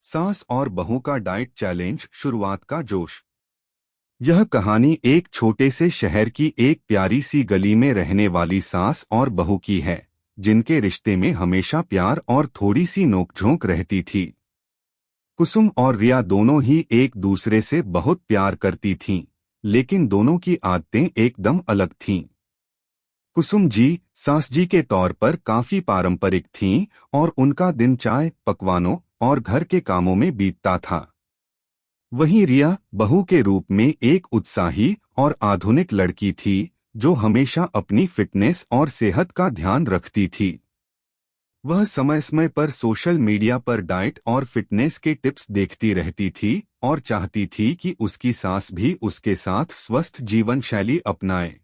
सास और बहू का डाइट चैलेंज, शुरुआत का जोश। यह कहानी एक छोटे से शहर की एक प्यारी सी गली में रहने वाली सास और बहू की है, जिनके रिश्ते में हमेशा प्यार और थोड़ी सी नोकझोंक रहती थी। कुसुम और रिया दोनों ही एक दूसरे से बहुत प्यार करती थीं, लेकिन दोनों की आदतें एकदम अलग थीं। कुसुम जी सास जी के तौर पर काफी पारंपरिक थीं और उनका दिन चाय, पकवानों और घर के कामों में बीतता था। वहीं रिया बहू के रूप में एक उत्साही और आधुनिक लड़की थी, जो हमेशा अपनी फिटनेस और सेहत का ध्यान रखती थी। वह समय समय पर सोशल मीडिया पर डाइट और फिटनेस के टिप्स देखती रहती थी और चाहती थी कि उसकी सास भी उसके साथ स्वस्थ जीवन शैली अपनाए।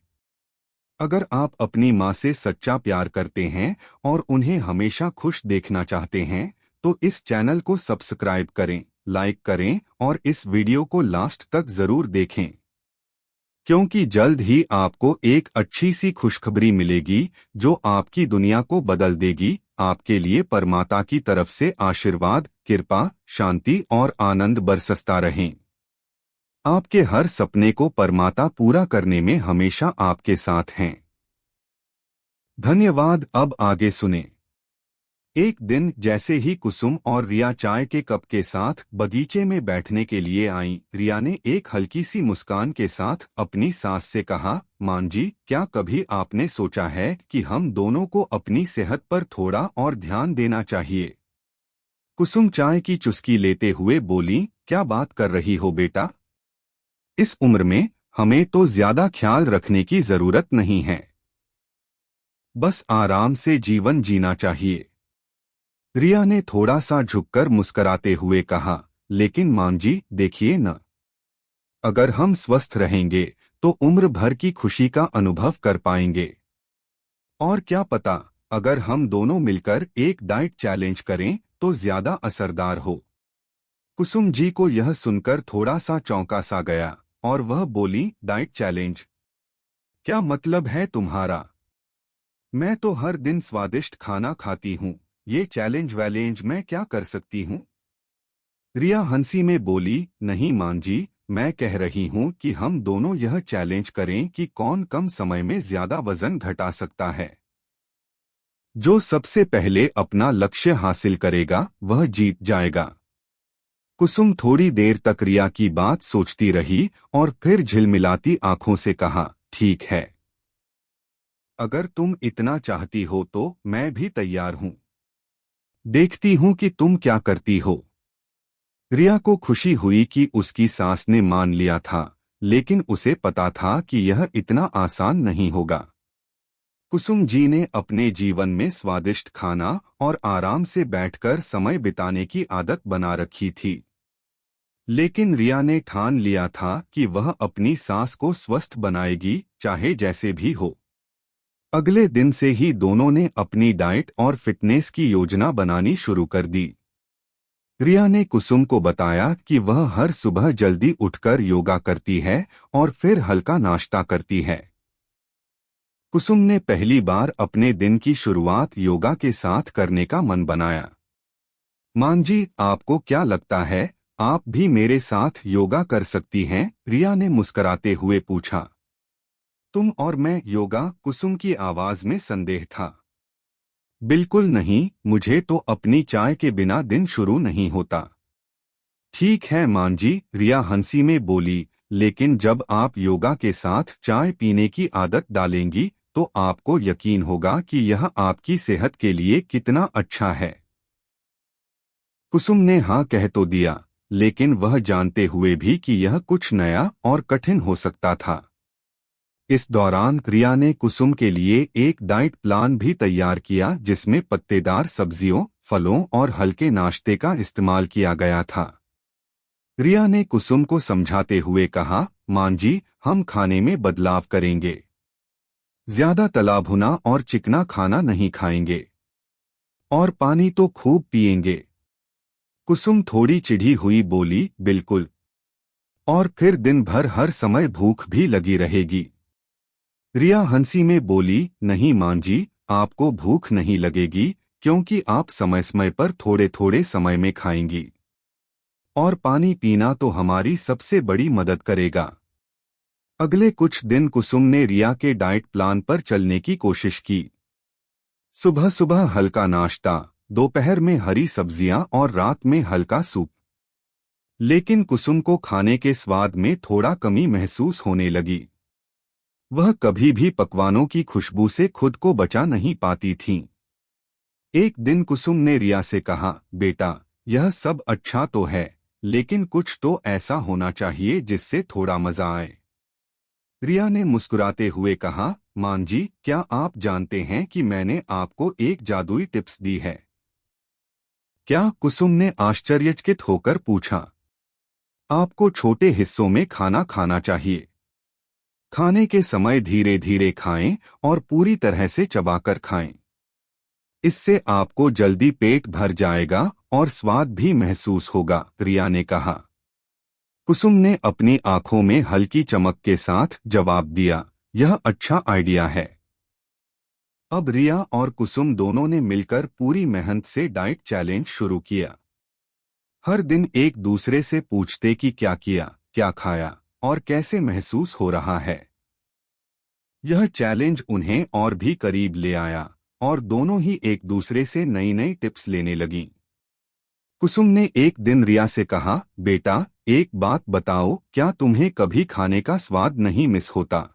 अगर आप अपनी माँ से सच्चा प्यार करते हैं और उन्हें हमेशा खुश देखना चाहते हैं, तो इस चैनल को सब्सक्राइब करें, लाइक करें और इस वीडियो को लास्ट तक जरूर देखें, क्योंकि जल्द ही आपको एक अच्छी सी खुशखबरी मिलेगी जो आपकी दुनिया को बदल देगी। आपके लिए परमात्मा की तरफ से आशीर्वाद, कृपा, शांति और आनंद बरसता रहें। आपके हर सपने को परमात्मा पूरा करने में हमेशा आपके साथ हैं। धन्यवाद। अब आगे सुने। एक दिन जैसे ही कुसुम और रिया चाय के कप के साथ बगीचे में बैठने के लिए आईं, रिया ने एक हल्की सी मुस्कान के साथ अपनी सास से कहा, मां जी, क्या कभी आपने सोचा है कि हम दोनों को अपनी सेहत पर थोड़ा और ध्यान देना चाहिए? कुसुम चाय की चुस्की लेते हुए बोली, क्या बात कर रही हो बेटा? इस उम्र में हमें तो ज्यादा ख्याल रखने की जरूरत नहीं है। बस आराम से जीवन जीना चाहिए। रिया ने थोड़ा सा झुककर मुस्कराते हुए कहा, लेकिन मां जी देखिए न, अगर हम स्वस्थ रहेंगे तो उम्र भर की खुशी का अनुभव कर पाएंगे। और क्या पता, अगर हम दोनों मिलकर एक डाइट चैलेंज करें तो ज्यादा असरदार हो। कुसुम जी को यह सुनकर थोड़ा सा चौंका सा गया और वह बोली, डाइट चैलेंज? क्या मतलब है तुम्हारा? मैं तो हर दिन स्वादिष्ट खाना खाती हूँ, ये चैलेंज वैलेंज मैं क्या कर सकती हूँ? रिया हंसी में बोली, नहीं मां जी, मैं कह रही हूँ कि हम दोनों यह चैलेंज करें कि कौन कम समय में ज्यादा वजन घटा सकता है। जो सबसे पहले अपना लक्ष्य हासिल करेगा वह जीत जाएगा। कुसुम थोड़ी देर तक रिया की बात सोचती रही और फिर झिलमिलाती आंखों से कहा, ठीक है, अगर तुम इतना चाहती हो तो मैं भी तैयार हूँ। देखती हूँ कि तुम क्या करती हो। रिया को खुशी हुई कि उसकी सास ने मान लिया था, लेकिन उसे पता था कि यह इतना आसान नहीं होगा। कुसुम जी ने अपने जीवन में स्वादिष्ट खाना और आराम से बैठकर समय बिताने की आदत बना रखी थी। लेकिन रिया ने ठान लिया था कि वह अपनी सास को स्वस्थ बनाएगी, चाहे जैसे भी हो। अगले दिन से ही दोनों ने अपनी डाइट और फिटनेस की योजना बनानी शुरू कर दी। रिया ने कुसुम को बताया कि वह हर सुबह जल्दी उठकर योगा करती है और फिर हल्का नाश्ता करती है। कुसुम ने पहली बार अपने दिन की शुरुआत योगा के साथ करने का मन बनाया। मां जी, आपको क्या लगता है, आप भी मेरे साथ योगा कर सकती हैं? रिया ने मुस्कुराते हुए पूछा। तुम और मैं योगा? कुसुम की आवाज में संदेह था। बिल्कुल नहीं, मुझे तो अपनी चाय के बिना दिन शुरू नहीं होता। ठीक है मां जी, रिया हंसी में बोली, लेकिन जब आप योगा के साथ चाय पीने की आदत डालेंगी तो आपको यकीन होगा कि यह आपकी सेहत के लिए कितना अच्छा है। कुसुम ने हाँ कह तो दिया, लेकिन वह जानते हुए भी कि यह कुछ नया और कठिन हो सकता था। इस दौरान रिया ने कुसुम के लिए एक डाइट प्लान भी तैयार किया, जिसमें पत्तेदार सब्जियों, फलों और हल्के नाश्ते का इस्तेमाल किया गया था। रिया ने कुसुम को समझाते हुए कहा, मां जी, हम खाने में बदलाव करेंगे। ज्यादा तला भुना और चिकना खाना नहीं खाएंगे और पानी तो खूब पिएंगे। कुसुम थोड़ी चिढ़ी हुई बोली, बिल्कुल। और फिर दिन भर हर समय भूख भी लगी रहेगी। रिया हंसी में बोली, नहीं मां जी, आपको भूख नहीं लगेगी, क्योंकि आप समय समय पर थोड़े थोड़े समय में खाएंगी। और पानी पीना तो हमारी सबसे बड़ी मदद करेगा। अगले कुछ दिन कुसुम ने रिया के डाइट प्लान पर चलने की कोशिश की। सुबह सुबह हल्का नाश्ता, दोपहर में हरी सब्जियां और रात में हल्का सूप। लेकिन कुसुम को खाने के स्वाद में थोड़ा कमी महसूस होने लगी। वह कभी भी पकवानों की खुशबू से खुद को बचा नहीं पाती थीं। एक दिन कुसुम ने रिया से कहा, बेटा, यह सब अच्छा तो है, लेकिन कुछ तो ऐसा होना चाहिए जिससे थोड़ा मजा आए। रिया ने मुस्कुराते हुए कहा, मां जी, क्या आप जानते हैं कि मैंने आपको एक जादुई टिप्स दी है? क्या? कुसुम ने आश्चर्यचकित होकर पूछा। आपको छोटे हिस्सों में खाना खाना चाहिए। खाने के समय धीरे धीरे खाएं और पूरी तरह से चबाकर खाएं। इससे आपको जल्दी पेट भर जाएगा और स्वाद भी महसूस होगा, रिया ने कहा। कुसुम ने अपनी आंखों में हल्की चमक के साथ जवाब दिया, यह अच्छा आइडिया है। अब रिया और कुसुम दोनों ने मिलकर पूरी मेहनत से डाइट चैलेंज शुरू किया। हर दिन एक दूसरे से पूछते कि क्या किया, क्या खाया और कैसे महसूस हो रहा है। यह चैलेंज उन्हें और भी करीब ले आया और दोनों ही एक दूसरे से नई नई टिप्स लेने लगीं। कुसुम ने एक दिन रिया से कहा, बेटा, एक बात बताओ, क्या तुम्हें कभी खाने का स्वाद नहीं मिस होता?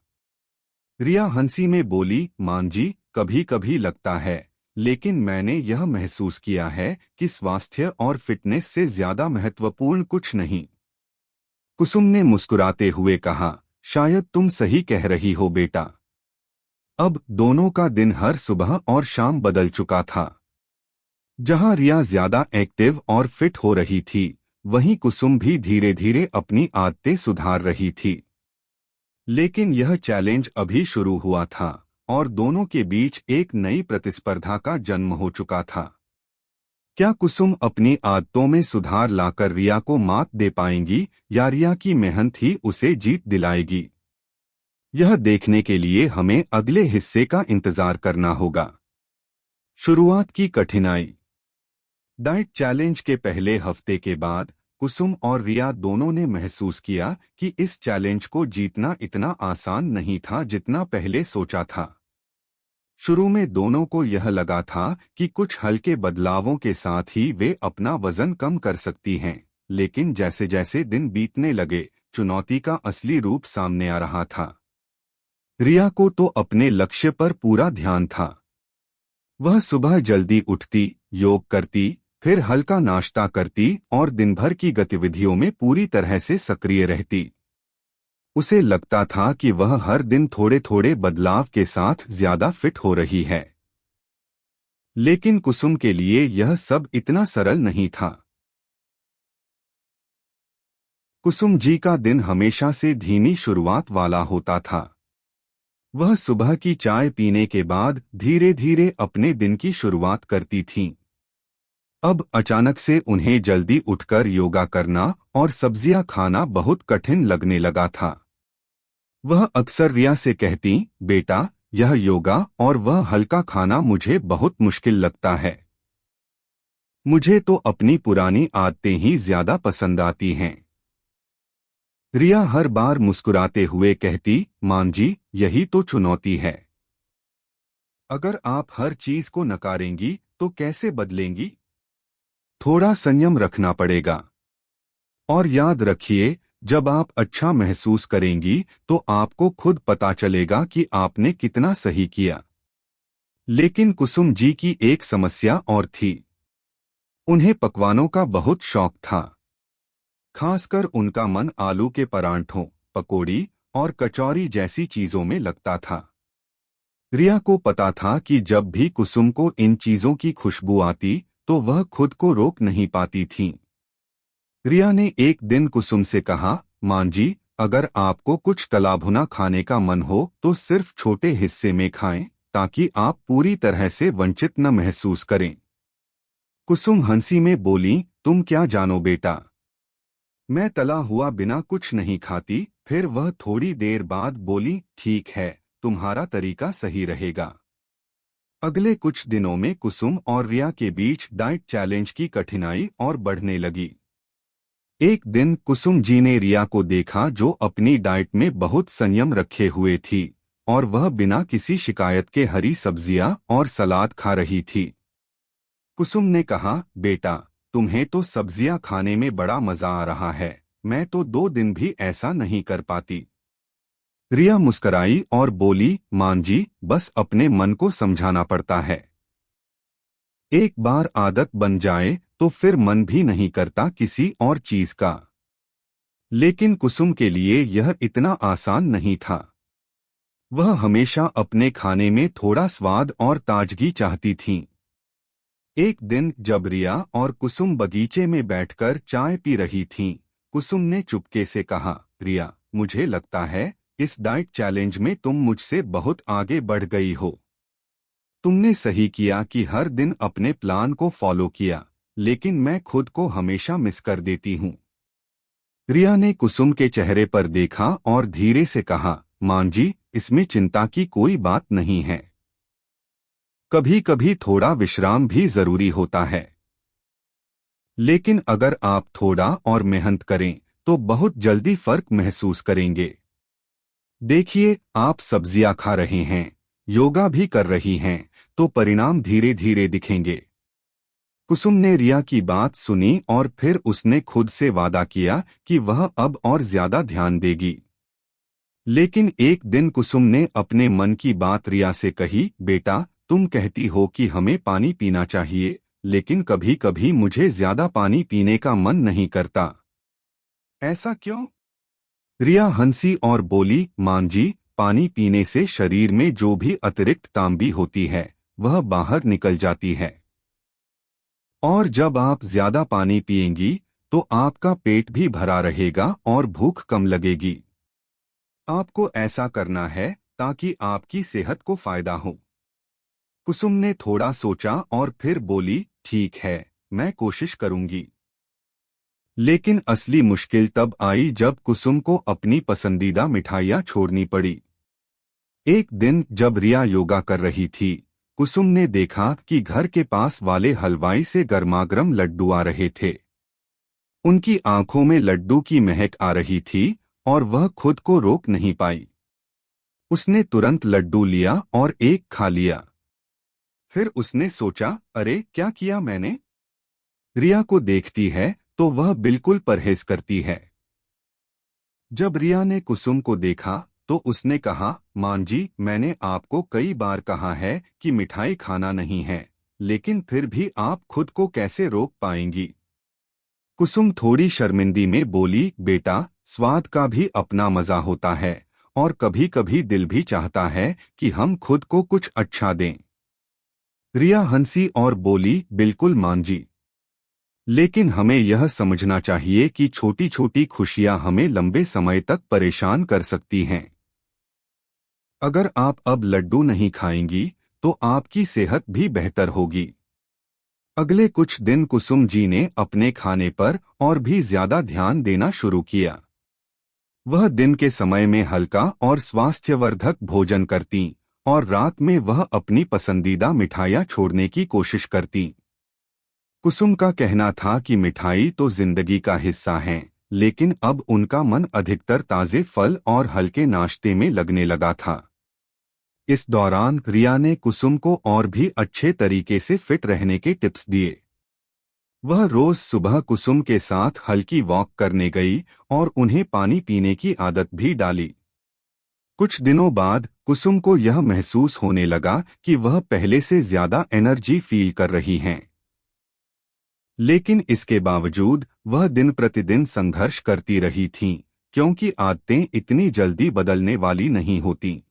रिया हंसी में बोली, मां जी, कभी कभी लगता है, लेकिन मैंने यह महसूस किया है कि स्वास्थ्य और फिटनेस से ज्यादा महत्वपूर्ण कुछ नहीं। कुसुम ने मुस्कुराते हुए कहा, शायद तुम सही कह रही हो बेटा। अब दोनों का दिन हर सुबह और शाम बदल चुका था। जहां रिया ज्यादा एक्टिव और फिट हो रही थी, वहीं कुसुम भी धीरे धीरे अपनी आदतें सुधार रही थी। लेकिन यह चैलेंज अभी शुरू हुआ था और दोनों के बीच एक नई प्रतिस्पर्धा का जन्म हो चुका था। क्या कुसुम अपनी आदतों में सुधार लाकर रिया को मात दे पाएंगी या रिया की मेहनत ही उसे जीत दिलाएगी? यह देखने के लिए हमें अगले हिस्से का इंतजार करना होगा। शुरुआत की कठिनाई। डाइट चैलेंज के पहले हफ्ते के बाद कुसुम और रिया दोनों ने महसूस किया कि इस चैलेंज को जीतना इतना आसान नहीं था जितना पहले सोचा था। शुरू में दोनों को यह लगा था कि कुछ हल्के बदलावों के साथ ही वे अपना वजन कम कर सकती हैं, लेकिन जैसे जैसे दिन बीतने लगे, चुनौती का असली रूप सामने आ रहा था। रिया को तो अपने लक्ष्य पर पूरा ध्यान था। वह सुबह जल्दी उठती, योग करती, फिर हल्का नाश्ता करती और दिन भर की गतिविधियों में पूरी तरह से सक्रिय रहती। उसे लगता था कि वह हर दिन थोड़े थोड़े बदलाव के साथ ज्यादा फिट हो रही है। लेकिन कुसुम के लिए यह सब इतना सरल नहीं था। कुसुम जी का दिन हमेशा से धीमी शुरुआत वाला होता था। वह सुबह की चाय पीने के बाद धीरे धीरे अपने दिन की शुरुआत करती थीं। अब अचानक से उन्हें जल्दी उठकर योगा करना और सब्जियां खाना बहुत कठिन लगने लगा था। वह अक्सर रिया से कहती, बेटा, यह योगा और वह हल्का खाना मुझे बहुत मुश्किल लगता है। मुझे तो अपनी पुरानी आदतें ही ज्यादा पसंद आती हैं। रिया हर बार मुस्कुराते हुए कहती, मां जी, यही तो चुनौती है। अगर आप हर चीज को नकारेंगी तो कैसे बदलेंगी? थोड़ा संयम रखना पड़ेगा। और याद रखिए, जब आप अच्छा महसूस करेंगी तो आपको खुद पता चलेगा कि आपने कितना सही किया। लेकिन कुसुम जी की एक समस्या और थी। उन्हें पकवानों का बहुत शौक था। खासकर उनका मन आलू के परांठों, पकौड़ी और कचौरी जैसी चीजों में लगता था। रिया को पता था कि जब भी कुसुम को इन चीजों की खुशबू आती तो वह खुद को रोक नहीं पाती थीं। रिया ने एक दिन कुसुम से कहा, मां जी, अगर आपको कुछ तला भुना खाने का मन हो तो सिर्फ छोटे हिस्से में खाएं, ताकि आप पूरी तरह से वंचित न महसूस करें। कुसुम हंसी में बोली, तुम क्या जानो बेटा, मैं तला हुआ बिना कुछ नहीं खाती। फिर वह थोड़ी देर बाद बोली, ठीक है, तुम्हारा तरीका सही रहेगा। अगले कुछ दिनों में कुसुम और रिया के बीच डाइट चैलेंज की कठिनाई और बढ़ने लगी। एक दिन कुसुम जी ने रिया को देखा जो अपनी डाइट में बहुत संयम रखे हुए थी और वह बिना किसी शिकायत के हरी सब्जियां और सलाद खा रही थी। कुसुम ने कहा, बेटा, तुम्हें तो सब्जियां खाने में बड़ा मजा आ रहा है, मैं तो 2 दिन भी ऐसा नहीं कर पाती। रिया मुस्कराई और बोली, मां जी, बस अपने मन को समझाना पड़ता है। एक बार आदत बन जाए तो फिर मन भी नहीं करता किसी और चीज का। लेकिन कुसुम के लिए यह इतना आसान नहीं था। वह हमेशा अपने खाने में थोड़ा स्वाद और ताजगी चाहती थीं। एक दिन जब रिया और कुसुम बगीचे में बैठकर चाय पी रही थीं, कुसुम ने चुपके से कहा, रिया, मुझे लगता है इस डाइट चैलेंज में तुम मुझसे बहुत आगे बढ़ गई हो। तुमने सही किया कि हर दिन अपने प्लान को फॉलो किया, लेकिन मैं खुद को हमेशा मिस कर देती हूँ। रिया ने कुसुम के चेहरे पर देखा और धीरे से कहा, मां जी, इसमें चिंता की कोई बात नहीं है। कभी कभी थोड़ा विश्राम भी जरूरी होता है। लेकिन अगर आप थोड़ा और मेहनत करें तो बहुत जल्दी फर्क महसूस करेंगे। देखिए, आप सब्जियां खा रहे हैं, योगा भी कर रही हैं, तो परिणाम धीरे धीरे दिखेंगे। कुसुम ने रिया की बात सुनी और फिर उसने खुद से वादा किया कि वह अब और ज्यादा ध्यान देगी। लेकिन एक दिन कुसुम ने अपने मन की बात रिया से कही, बेटा, तुम कहती हो कि हमें पानी पीना चाहिए, लेकिन कभी कभी मुझे ज्यादा पानी पीने का मन नहीं करता। ऐसा क्यों? रिया हंसी और बोली, मां जी, पानी पीने से शरीर में जो भी अतिरिक्त तांबी होती है वह बाहर निकल जाती है। और जब आप ज्यादा पानी पिएंगी तो आपका पेट भी भरा रहेगा और भूख कम लगेगी। आपको ऐसा करना है ताकि आपकी सेहत को फायदा हो। कुसुम ने थोड़ा सोचा और फिर बोली, ठीक है, मैं कोशिश करूंगी। लेकिन असली मुश्किल तब आई जब कुसुम को अपनी पसंदीदा मिठाइयाँ छोड़नी पड़ी। एक दिन जब रिया योगा कर रही थी, कुसुम ने देखा कि घर के पास वाले हलवाई से गर्मागर्म लड्डू आ रहे थे। उनकी आंखों में लड्डू की महक आ रही थी और वह खुद को रोक नहीं पाई। उसने तुरंत लड्डू लिया और एक खा लिया। फिर उसने सोचा, अरे, क्या किया मैंने? रिया को देखती है तो वह बिल्कुल परहेज करती है। जब रिया ने कुसुम को देखा तो उसने कहा, मां जी, मैंने आपको कई बार कहा है कि मिठाई खाना नहीं है, लेकिन फिर भी आप खुद को कैसे रोक पाएंगी? कुसुम थोड़ी शर्मिंदी में बोली, बेटा, स्वाद का भी अपना मजा होता है और कभी कभी दिल भी चाहता है कि हम खुद को कुछ अच्छा दें। रिया हंसी और बोली, बिल्कुल मां जी, लेकिन हमें यह समझना चाहिए कि छोटी छोटी खुशियां हमें लंबे समय तक परेशान कर सकती हैं। अगर आप अब लड्डू नहीं खाएंगी तो आपकी सेहत भी बेहतर होगी। अगले कुछ दिन कुसुम जी ने अपने खाने पर और भी ज्यादा ध्यान देना शुरू किया। वह दिन के समय में हल्का और स्वास्थ्यवर्धक भोजन करती और रात में वह अपनी पसंदीदा मिठाइयाँ छोड़ने की कोशिश करती। कुसुम का कहना था कि मिठाई तो जिंदगी का हिस्सा है, लेकिन अब उनका मन अधिकतर ताजे फल और हल्के नाश्ते में लगने लगा था। इस दौरान रिया ने कुसुम को और भी अच्छे तरीके से फिट रहने के टिप्स दिए। वह रोज सुबह कुसुम के साथ हल्की वॉक करने गई और उन्हें पानी पीने की आदत भी डाली। कुछ दिनों बाद कुसुम को यह महसूस होने लगा कि वह पहले से ज्यादा एनर्जी फील कर रही हैं। लेकिन इसके बावजूद वह दिन प्रतिदिन संघर्ष करती रही थीं, क्योंकि आदतें इतनी जल्दी बदलने वाली नहीं होती।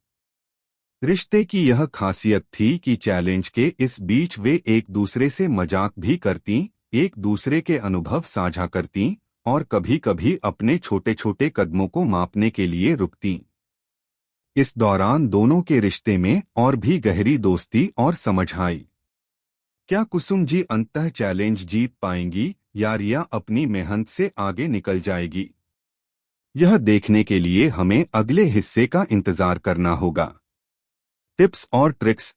रिश्ते की यह खासियत थी कि चैलेंज के इस बीच वे एक दूसरे से मजाक भी करतीं, एक दूसरे के अनुभव साझा करतीं और कभी-कभी अपने छोटे छोटे कदमों को मापने के लिए रुकतीं। इस दौरान दोनों के रिश्ते में और भी गहरी दोस्ती और समझ आई। क्या कुसुम जी अंततः चैलेंज जीत पाएंगी या रिया अपनी मेहनत से आगे निकल जाएगी? यह देखने के लिए हमें अगले हिस्से का इंतजार करना होगा। टिप्स और ट्रिक्स।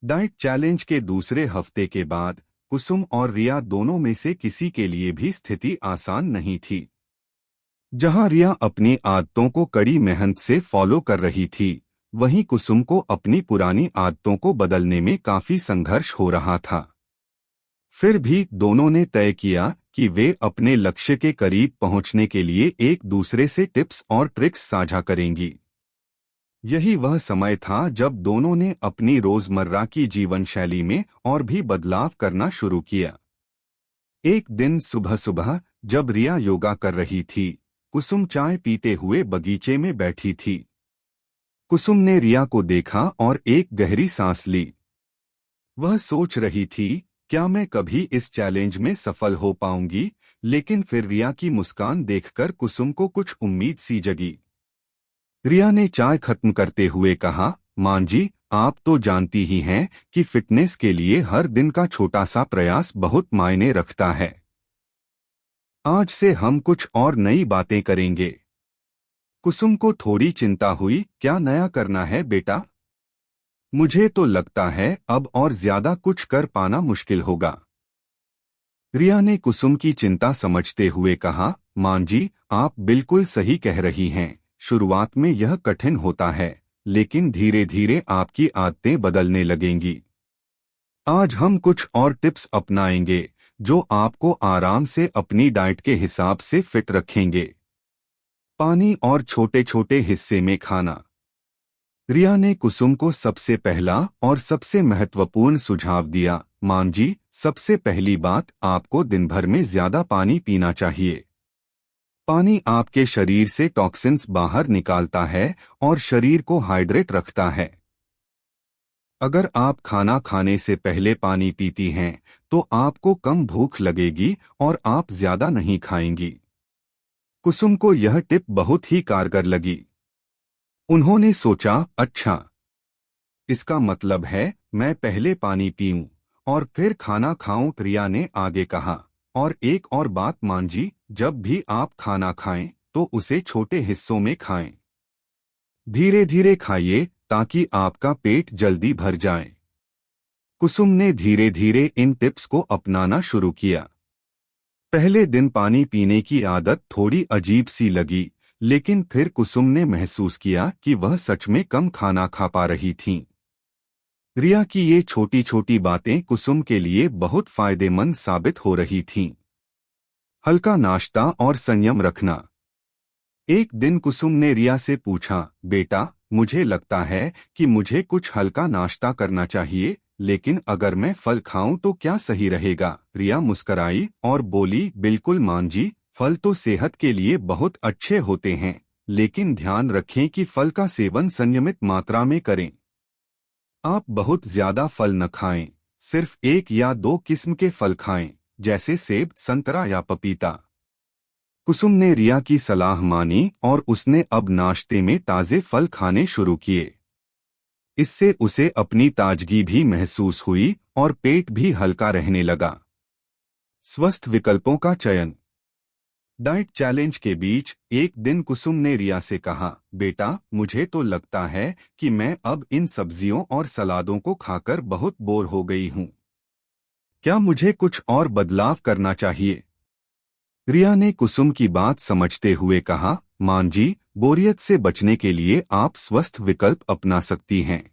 डाइट चैलेंज के दूसरे हफ्ते के बाद कुसुम और रिया दोनों में से किसी के लिए भी स्थिति आसान नहीं थी। जहां रिया अपनी आदतों को कड़ी मेहनत से फॉलो कर रही थी, वहीं कुसुम को अपनी पुरानी आदतों को बदलने में काफी संघर्ष हो रहा था। फिर भी दोनों ने तय किया कि वे अपने लक्ष्य के करीब पहुंचने के लिए एक दूसरे से टिप्स और ट्रिक्स साझा करेंगी। यही वह समय था जब दोनों ने अपनी रोजमर्रा की जीवन शैली में और भी बदलाव करना शुरू किया। एक दिन सुबह सुबह जब रिया योगा कर रही थी, कुसुम चाय पीते हुए बगीचे में बैठी थी। कुसुम ने रिया को देखा और एक गहरी सांस ली। वह सोच रही थी, क्या मैं कभी इस चैलेंज में सफल हो पाऊंगी? लेकिन फिर रिया की मुस्कान देखकर कुसुम को कुछ उम्मीद सी जगी। रिया ने चाय खत्म करते हुए कहा, मां जी, आप तो जानती ही हैं कि फिटनेस के लिए हर दिन का छोटा सा प्रयास बहुत मायने रखता है। आज से हम कुछ और नई बातें करेंगे। कुसुम को थोड़ी चिंता हुई, क्या नया करना है बेटा? मुझे तो लगता है अब और ज्यादा कुछ कर पाना मुश्किल होगा। रिया ने कुसुम की चिंता समझते हुए कहा, मां जी, आप बिल्कुल सही कह रही हैं। शुरुआत में यह कठिन होता है, लेकिन धीरे धीरे आपकी आदतें बदलने लगेंगी। आज हम कुछ और टिप्स अपनाएंगे जो आपको आराम से अपनी डाइट के हिसाब से फिट रखेंगे। पानी और छोटे छोटे हिस्से में खाना। रिया ने कुसुम को सबसे पहला और सबसे महत्वपूर्ण सुझाव दिया, मां जी, सबसे पहली बात, आपको दिन भर में ज्यादा पानी पीना चाहिए। पानी आपके शरीर से टॉक्सिन्स बाहर निकालता है और शरीर को हाइड्रेट रखता है। अगर आप खाना खाने से पहले पानी पीती हैं, तो आपको कम भूख लगेगी और आप ज्यादा नहीं खाएंगी। कुसुम को यह टिप बहुत ही कारगर लगी। उन्होंने सोचा, अच्छा, इसका मतलब है मैं पहले पानी पीऊं और फिर खाना खाऊं। रिया ने आगे कहा, और एक और बात मां जी, जब भी आप खाना खाएं तो उसे छोटे हिस्सों में खाएं। धीरे धीरे खाइए ताकि आपका पेट जल्दी भर जाए। कुसुम ने धीरे धीरे इन टिप्स को अपनाना शुरू किया। पहले दिन पानी पीने की आदत थोड़ी अजीब सी लगी, लेकिन फिर कुसुम ने महसूस किया कि वह सच में कम खाना खा पा रही थीं। रिया की ये छोटी छोटी बातें कुसुम के लिए बहुत फायदेमंद साबित हो रही थीं। हल्का नाश्ता और संयम रखना। एक दिन कुसुम ने रिया से पूछा, बेटा, मुझे लगता है कि मुझे कुछ हल्का नाश्ता करना चाहिए, लेकिन अगर मैं फल खाऊं तो क्या सही रहेगा? रिया मुस्कराई और बोली, बिल्कुल मां जी, फल तो सेहत के लिए बहुत अच्छे होते हैं, लेकिन ध्यान रखें कि फल का सेवन संयमित मात्रा में करें। आप बहुत ज्यादा फल न खाएं, सिर्फ 1 या 2 किस्म के फल खाएं, जैसे सेब, संतरा या पपीता। कुसुम ने रिया की सलाह मानी और उसने अब नाश्ते में ताजे फल खाने शुरू किए। इससे उसे अपनी ताजगी भी महसूस हुई और पेट भी हल्का रहने लगा। स्वस्थ विकल्पों का चयन। डाइट चैलेंज के बीच एक दिन कुसुम ने रिया से कहा, बेटा, मुझे तो लगता है कि मैं अब इन सब्जियों और सलादों को खाकर बहुत बोर हो गई हूँ। क्या मुझे कुछ और बदलाव करना चाहिए? रिया ने कुसुम की बात समझते हुए कहा, मां जी, बोरियत से बचने के लिए आप स्वस्थ विकल्प अपना सकती हैं।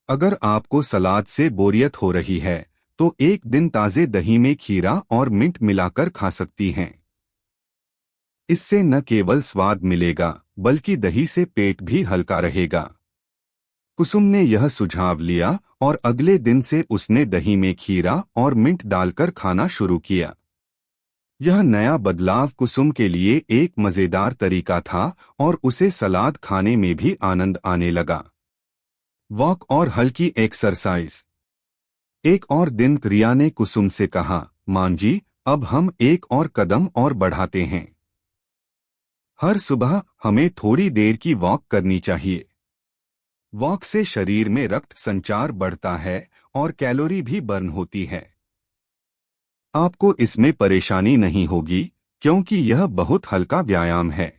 अगर आपको सलाद से बोरियत हो रही है, तो एक दिन ताजे दही में खीरा और मिंट मिलाकर खा सकती हैं। इससे न केवल स्वाद मिलेगा, बल्कि दही से पेट भी हल्का रहेगा। कुसुम ने यह सुझाव लिया और अगले दिन से उसने दही में खीरा और मिंट डालकर खाना शुरू किया। यह नया बदलाव कुसुम के लिए एक मजेदार तरीका था और उसे सलाद खाने में भी आनंद आने लगा। वॉक और हल्की एक्सरसाइज। एक और दिन रिया ने कुसुम से कहा, मां जी, अब हम एक और कदम और बढ़ाते हैं। हर सुबह हमें थोड़ी देर की वॉक करनी चाहिए। वॉक से शरीर में रक्त संचार बढ़ता है और कैलोरी भी बर्न होती है। आपको इसमें परेशानी नहीं होगी, क्योंकि यह बहुत हल्का व्यायाम है।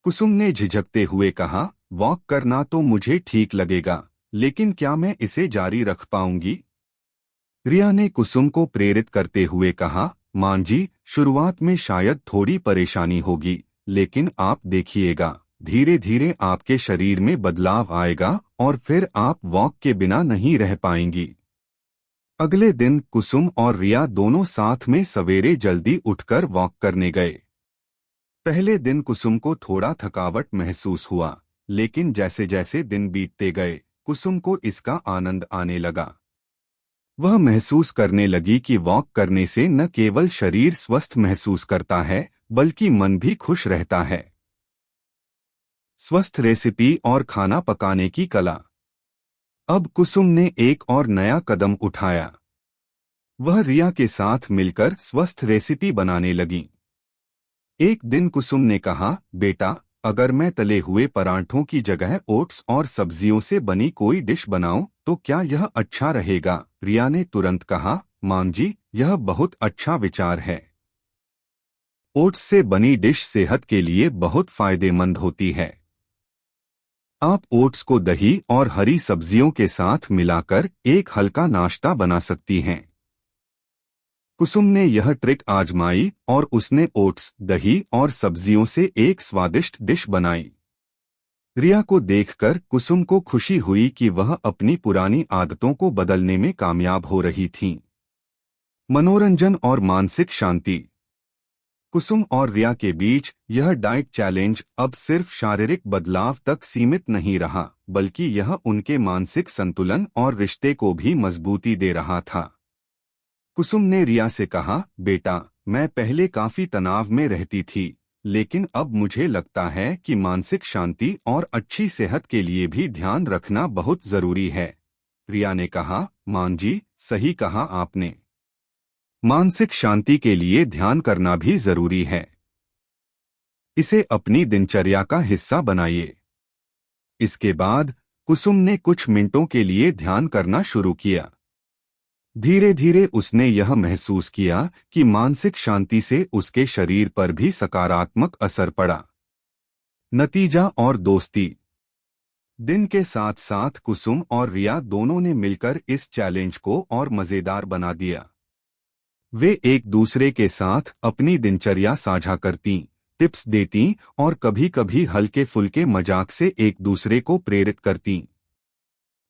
कुसुम ने झिझकते हुए कहा, वॉक करना तो मुझे ठीक लगेगा, लेकिन क्या मैं इसे जारी रख पाऊंगी? रिया ने कुसुम को प्रेरित करते हुए कहा, मां जी, शुरुआत में शायद थोड़ी परेशानी होगी, लेकिन आप देखिएगा, धीरे धीरे आपके शरीर में बदलाव आएगा और फिर आप वॉक के बिना नहीं रह पाएंगी। अगले दिन कुसुम और रिया दोनों साथ में सवेरे जल्दी उठकर वॉक करने गए। पहले दिन कुसुम को थोड़ा थकावट महसूस हुआ, लेकिन जैसे जैसे दिन बीतते गए कुसुम को इसका आनंद आने लगा। वह महसूस करने लगी कि वॉक करने से न केवल शरीर स्वस्थ महसूस करता है, बल्कि मन भी खुश रहता है। स्वस्थ रेसिपी और खाना पकाने की कला। अब कुसुम ने एक और नया कदम उठाया। वह रिया के साथ मिलकर स्वस्थ रेसिपी बनाने लगी। एक दिन कुसुम ने कहा, बेटा, अगर मैं तले हुए परांठों की जगह ओट्स और सब्जियों से बनी कोई डिश बनाऊं तो क्या यह अच्छा रहेगा? रिया ने तुरंत कहा, मां जी, यह बहुत अच्छा विचार है। ओट्स से बनी डिश सेहत के लिए बहुत फायदेमंद होती है। आप ओट्स को दही और हरी सब्जियों के साथ मिलाकर एक हल्का नाश्ता बना सकती हैं। कुसुम ने यह ट्रिक आजमाई और उसने ओट्स, दही और सब्जियों से एक स्वादिष्ट डिश बनाई। रिया को देखकर कुसुम को खुशी हुई कि वह अपनी पुरानी आदतों को बदलने में कामयाब हो रही थीं। मनोरंजन और मानसिक शांति। कुसुम और रिया के बीच यह डाइट चैलेंज अब सिर्फ शारीरिक बदलाव तक सीमित नहीं रहा, बल्कि यह उनके मानसिक संतुलन और रिश्ते को भी मजबूती दे रहा था। कुसुम ने रिया से कहा, बेटा, मैं पहले काफी तनाव में रहती थी, लेकिन अब मुझे लगता है कि मानसिक शांति और अच्छी सेहत के लिए भी ध्यान रखना बहुत जरूरी है। रिया ने कहा, मां जी, सही कहा आपने। मानसिक शांति के लिए ध्यान करना भी जरूरी है। इसे अपनी दिनचर्या का हिस्सा बनाइए। इसके बाद कुसुम ने कुछ मिनटों के लिए ध्यान करना शुरू किया। धीरे धीरे उसने यह महसूस किया कि मानसिक शांति से उसके शरीर पर भी सकारात्मक असर पड़ा। नतीजा और दोस्ती। दिन के साथ साथ कुसुम और रिया दोनों ने मिलकर इस चैलेंज को और मजेदार बना दिया। वे एक दूसरे के साथ अपनी दिनचर्या साझा करतीं, टिप्स देतीं और कभी कभी हल्के फुल्के मजाक से एक दूसरे को प्रेरित करतीं।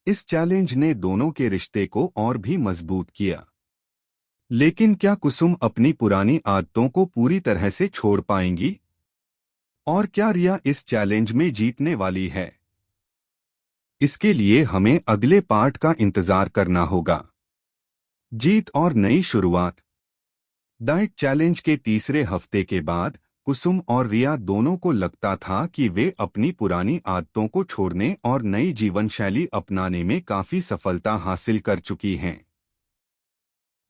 इस चैलेंज ने दोनों के रिश्ते को और भी मजबूत किया। लेकिन क्या कुसुम अपनी पुरानी आदतों को पूरी तरह से छोड़ पाएंगी? और क्या रिया इस चैलेंज में जीतने वाली है? इसके लिए हमें अगले पार्ट का इंतजार करना होगा। जीत और नई शुरुआत। डाइट चैलेंज के तीसरे हफ्ते के बाद कुसुम और रिया दोनों को लगता था कि वे अपनी पुरानी आदतों को छोड़ने और नई जीवन शैली अपनाने में काफी सफलता हासिल कर चुकी हैं।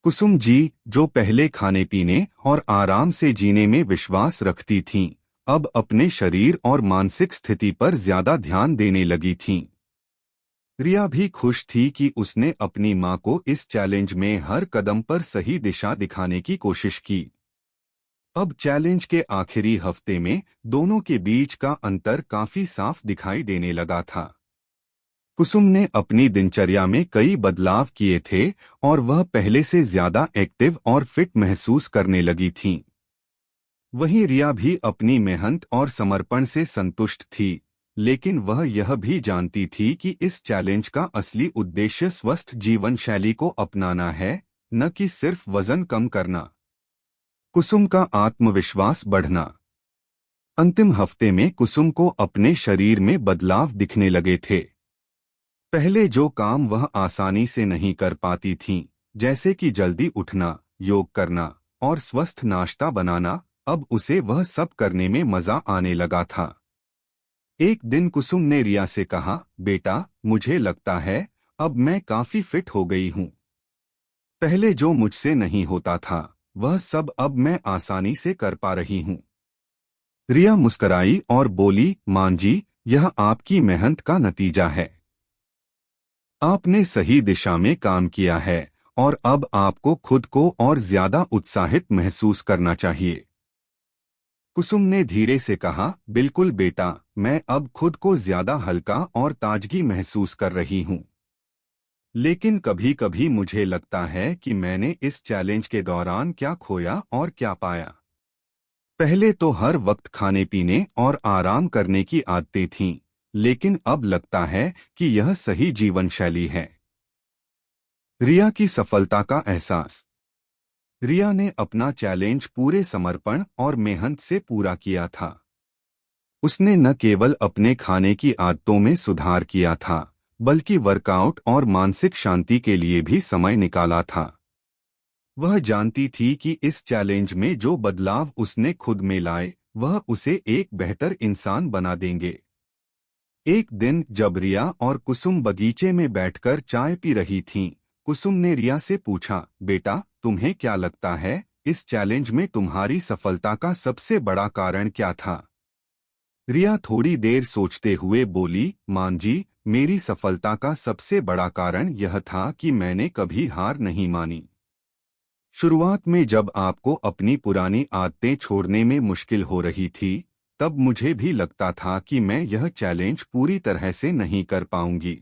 कुसुम जी, जो पहले खाने पीने और आराम से जीने में विश्वास रखती थीं, अब अपने शरीर और मानसिक स्थिति पर ज्यादा ध्यान देने लगी थीं। रिया भी खुश थी कि उसने अपनी मां को इस चैलेंज में हर कदम पर सही दिशा दिखाने की कोशिश की। अब चैलेंज के आखिरी हफ्ते में दोनों के बीच का अंतर काफी साफ दिखाई देने लगा था। कुसुम ने अपनी दिनचर्या में कई बदलाव किए थे और वह पहले से ज्यादा एक्टिव और फिट महसूस करने लगी थीं। वहीं रिया भी अपनी मेहनत और समर्पण से संतुष्ट थी, लेकिन वह यह भी जानती थी कि इस चैलेंज का असली उद्देश्य स्वस्थ जीवन शैली को अपनाना है, न कि सिर्फ वजन कम करना। कुसुम का आत्मविश्वास बढ़ना। अंतिम हफ्ते में कुसुम को अपने शरीर में बदलाव दिखने लगे थे। पहले जो काम वह आसानी से नहीं कर पाती थीं, जैसे कि जल्दी उठना, योग करना और स्वस्थ नाश्ता बनाना, अब उसे वह सब करने में मजा आने लगा था। एक दिन कुसुम ने रिया से कहा, बेटा, मुझे लगता है अब मैं काफी फिट हो गई हूँ। पहले जो मुझसे नहीं होता था वह सब अब मैं आसानी से कर पा रही हूँ। रिया मुस्कराई और बोली, मां जी, यह आपकी मेहनत का नतीजा है। आपने सही दिशा में काम किया है और अब आपको खुद को और ज्यादा उत्साहित महसूस करना चाहिए। कुसुम ने धीरे से कहा, बिल्कुल बेटा, मैं अब खुद को ज्यादा हल्का और ताजगी महसूस कर रही हूँ। लेकिन कभी कभी मुझे लगता है कि मैंने इस चैलेंज के दौरान क्या खोया और क्या पाया। पहले तो हर वक्त खाने पीने और आराम करने की आदतें थीं, लेकिन अब लगता है कि यह सही जीवन शैली है। रिया की सफलता का एहसास। रिया ने अपना चैलेंज पूरे समर्पण और मेहनत से पूरा किया था। उसने न केवल अपने खाने की आदतों में सुधार किया था, बल्कि वर्कआउट और मानसिक शांति के लिए भी समय निकाला था। वह जानती थी कि इस चैलेंज में जो बदलाव उसने खुद में लाए, वह उसे एक बेहतर इंसान बना देंगे। एक दिन जब रिया और कुसुम बगीचे में बैठकर चाय पी रही थीं, कुसुम ने रिया से पूछा, बेटा, तुम्हें क्या लगता है, इस चैलेंज में तुम्हारी सफलता का सबसे बड़ा कारण क्या था? रिया थोड़ी देर सोचते हुए बोली, मां जी, मेरी सफलता का सबसे बड़ा कारण यह था कि मैंने कभी हार नहीं मानी। शुरुआत में जब आपको अपनी पुरानी आदतें छोड़ने में मुश्किल हो रही थी, तब मुझे भी लगता था कि मैं यह चैलेंज पूरी तरह से नहीं कर पाऊंगी।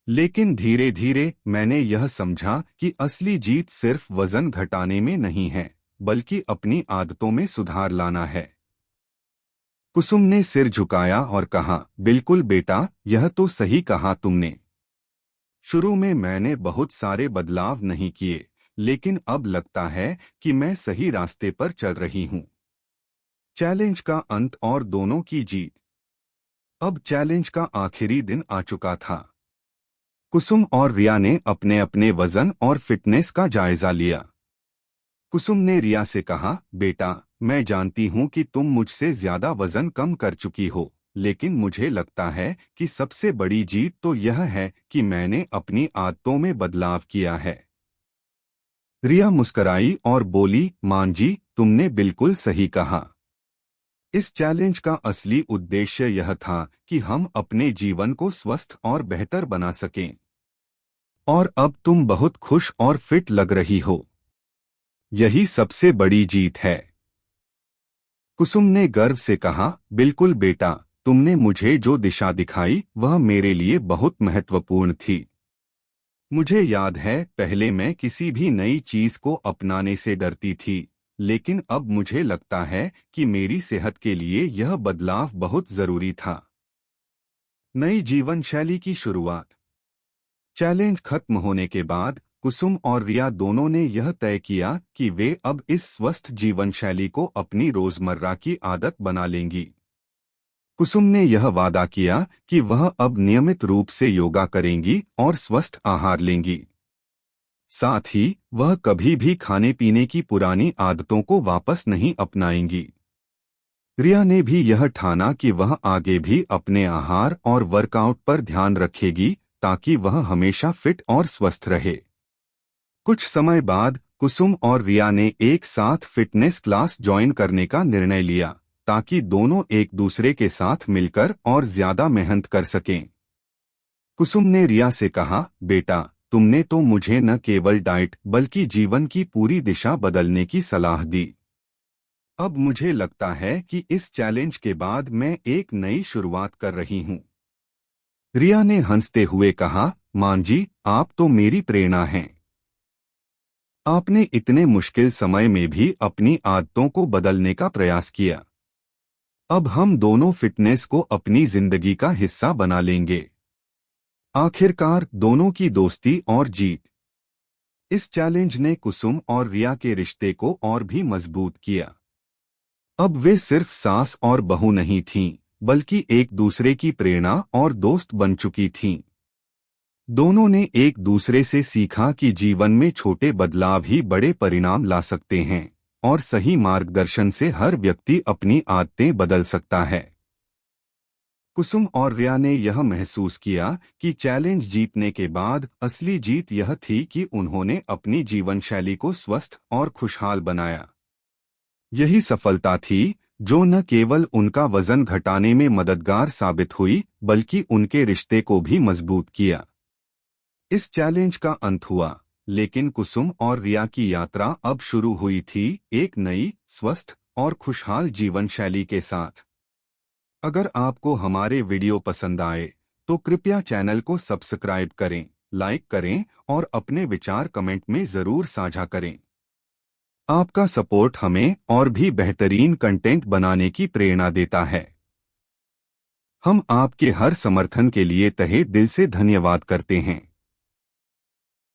लेकिन धीरे धीरे मैंने यह समझा कि असली जीत सिर्फ वजन घटाने में नहीं है, बल्कि अपनी आदतों में सुधार लाना है। कुसुम ने सिर झुकाया और कहा, बिल्कुल बेटा, यह तो सही कहा तुमने। शुरू में मैंने बहुत सारे बदलाव नहीं किए, लेकिन अब लगता है कि मैं सही रास्ते पर चल रही हूँ। चैलेंज का अंत और दोनों की जीत। अब चैलेंज का आखिरी दिन आ चुका था। कुसुम और रिया ने अपने अपने वजन और फिटनेस का जायजा लिया। कुसुम ने रिया से कहा, बेटा, मैं जानती हूँ कि तुम मुझसे ज्यादा वजन कम कर चुकी हो, लेकिन मुझे लगता है कि सबसे बड़ी जीत तो यह है कि मैंने अपनी आदतों में बदलाव किया है। रिया मुस्कराई और बोली, मां जी, तुमने बिल्कुल सही कहा। इस चैलेंज का असली उद्देश्य यह था कि हम अपने जीवन को स्वस्थ और बेहतर बना सकें। और अब तुम बहुत खुश और फिट लग रही हो। यही सबसे बड़ी जीत है। कुसुम ने गर्व से कहा, बिल्कुल बेटा, तुमने मुझे जो दिशा दिखाई वह मेरे लिए बहुत महत्वपूर्ण थी। मुझे याद है, पहले मैं किसी भी नई चीज को अपनाने से डरती थी, लेकिन अब मुझे लगता है कि मेरी सेहत के लिए यह बदलाव बहुत जरूरी था। नई जीवन शैली की शुरुआत। चैलेंज खत्म होने के बाद कुसुम और रिया दोनों ने यह तय किया कि वे अब इस स्वस्थ जीवन शैली को अपनी रोजमर्रा की आदत बना लेंगी। कुसुम ने यह वादा किया कि वह अब नियमित रूप से योगा करेंगी और स्वस्थ आहार लेंगी। साथ ही वह कभी भी खाने पीने की पुरानी आदतों को वापस नहीं अपनाएंगी। रिया ने भी यह ठाना कि वह आगे भी अपने आहार और वर्कआउट पर ध्यान रखेगी, ताकि वह हमेशा फिट और स्वस्थ रहे। कुछ समय बाद कुसुम और रिया ने एक साथ फिटनेस क्लास ज्वाइन करने का निर्णय लिया, ताकि दोनों एक दूसरे के साथ मिलकर और ज्यादा मेहनत कर सकें। कुसुम ने रिया से कहा, बेटा, तुमने तो मुझे न केवल डाइट बल्कि जीवन की पूरी दिशा बदलने की सलाह दी। अब मुझे लगता है कि इस चैलेंज के बाद मैं एक नई शुरुआत कर रही हूँ। रिया ने हंसते हुए कहा, मां जी, आप तो मेरी प्रेरणा हैं। आपने इतने मुश्किल समय में भी अपनी आदतों को बदलने का प्रयास किया। अब हम दोनों फिटनेस को अपनी जिंदगी का हिस्सा बना लेंगे। आखिरकार दोनों की दोस्ती और जीत। इस चैलेंज ने कुसुम और रिया के रिश्ते को और भी मजबूत किया। अब वे सिर्फ सास और बहू नहीं थीं, बल्कि एक दूसरे की प्रेरणा और दोस्त बन चुकी थीं। दोनों ने एक दूसरे से सीखा कि जीवन में छोटे बदलाव ही बड़े परिणाम ला सकते हैं, और सही मार्गदर्शन से हर व्यक्ति अपनी आदतें बदल सकता है। कुसुम और रिया ने यह महसूस किया कि चैलेंज जीतने के बाद असली जीत यह थी कि उन्होंने अपनी जीवन शैली को स्वस्थ और खुशहाल बनाया। यही सफलता थी जो न केवल उनका वजन घटाने में मददगार साबित हुई, बल्कि उनके रिश्ते को भी मजबूत किया। इस चैलेंज का अंत हुआ, लेकिन कुसुम और रिया की यात्रा अब शुरू हुई थी, एक नई, स्वस्थ और खुशहाल जीवन शैली के साथ। अगर आपको हमारे वीडियो पसंद आए, तो कृपया चैनल को सब्सक्राइब करें लाइक करें और अपने विचार कमेंट में ज़रूर साझा करें। आपका सपोर्ट हमें और भी बेहतरीन कंटेंट बनाने की प्रेरणा देता है। हम आपके हर समर्थन के लिए तहे दिल से धन्यवाद करते हैं।